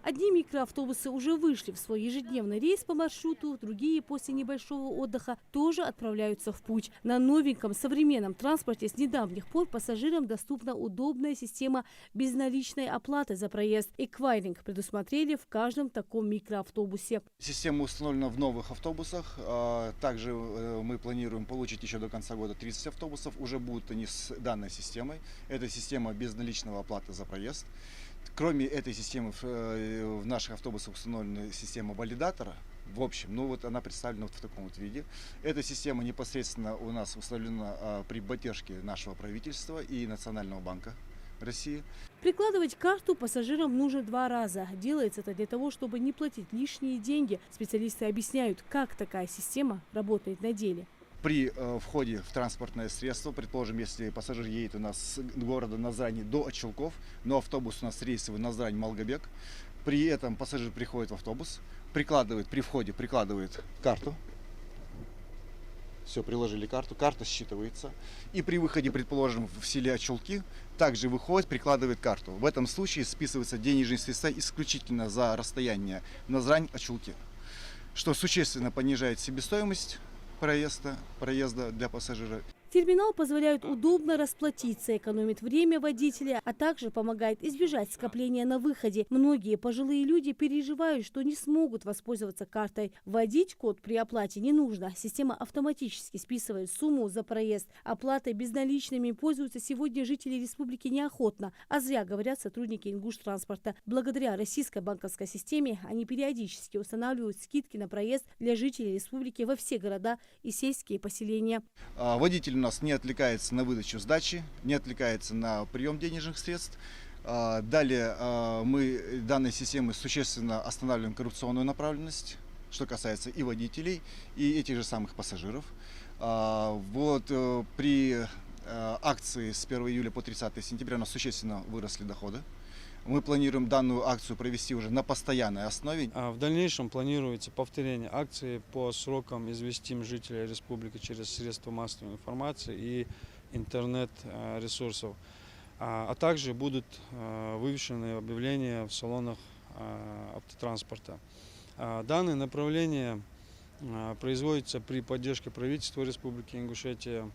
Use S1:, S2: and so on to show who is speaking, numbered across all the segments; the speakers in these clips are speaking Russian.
S1: Одни микроавтобусы уже вышли в свой ежедневный рейс по маршруту, другие после небольшого отдыха тоже отправляются в путь. На новеньком современном транспорте с недавних пор пассажирам доступна удобная система безналичной оплаты за проезд. Эквайринг предусмотрели в каждом таком микроавтобусе.
S2: Система установлена в новых автобусах. Также мы планируем получить еще до конца года 30 автобусов. Уже будут они с данной системой. Это система безналичного оплаты за проезд. Кроме этой системы в наших автобусах установлена система валидатора. В общем, она представлена вот в таком вот виде. Эта система непосредственно у нас установлена при поддержке нашего правительства и Национального банка России.
S1: Прикладывать карту пассажирам нужно 2 раза. Делается это для того, чтобы не платить лишние деньги. Специалисты объясняют, как такая система работает на деле.
S2: При входе в транспортное средство, предположим, если пассажир едет у нас с города Назрани до Очелков, но автобус у нас рейсовый Назрань-Малгобек, при этом пассажир приходит в автобус, при входе прикладывает карту. Все, приложили карту, карта считывается. И при выходе, предположим, в селе Очелки, также выходит, прикладывает карту. В этом случае списываются денежные средства исключительно за расстояние Назрань-Очелки, что существенно понижает себестоимость проезда для пассажира.
S1: Терминал позволяет удобно расплатиться, экономит время водителя, а также помогает избежать скопления на выходе. Многие пожилые люди переживают, что не смогут воспользоваться картой. Вводить код при оплате не нужно. Система автоматически списывает сумму за проезд. Оплатой безналичными пользуются сегодня жители республики неохотно, а зря, говорят сотрудники Ингуштранспорта. Благодаря российской банковской системе они периодически устанавливают скидки на проезд для жителей республики во все города и сельские поселения.
S2: Водитель у нас не отвлекается на выдачу сдачи, не отвлекается на прием денежных средств. Далее мы данной системой существенно останавливаем коррупционную направленность, что касается и водителей, и этих же самых пассажиров. При акции с 1 июля по 30 сентября у нас существенно выросли доходы. Мы планируем данную акцию провести уже на постоянной основе.
S3: В дальнейшем планируется повторение акции по срокам «Известим жителей республики» через средства массовой информации и интернет-ресурсов. А также будут вывешены объявления в салонах автотранспорта. Данное направление производится при поддержке правительства Республики Ингушетия,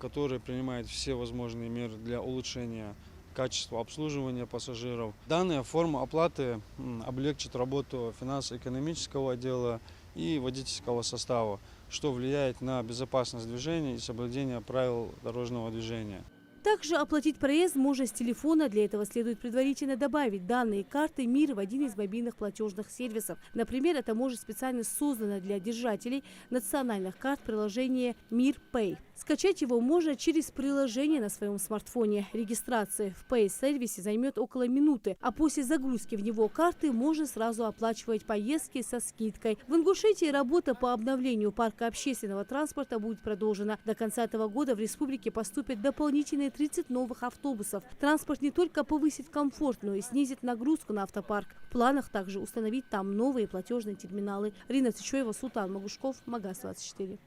S3: которое принимает все возможные меры для улучшения качества обслуживания пассажиров. Данная форма оплаты облегчит работу финансово-экономического отдела и водительского состава, что влияет на безопасность движения и соблюдение правил дорожного движения.
S1: Также оплатить проезд можно с телефона. Для этого следует предварительно добавить данные карты МИР в один из мобильных платежных сервисов. Например, это может специально создано для держателей национальных карт приложение МИР Pay. Скачать его можно через приложение на своем смартфоне. Регистрация в Pay-сервисе займет около минуты, а после загрузки в него карты можно сразу оплачивать поездки со скидкой. В Ингушетии работа по обновлению парка общественного транспорта будет продолжена. До конца этого года в республике поступят дополнительные 30 новых автобусов. Транспорт не только повысит комфорт, но и снизит нагрузку на автопарк. В планах также установить там новые платежные терминалы. Рина Цичоева, Султан Магушков, Магаз 24.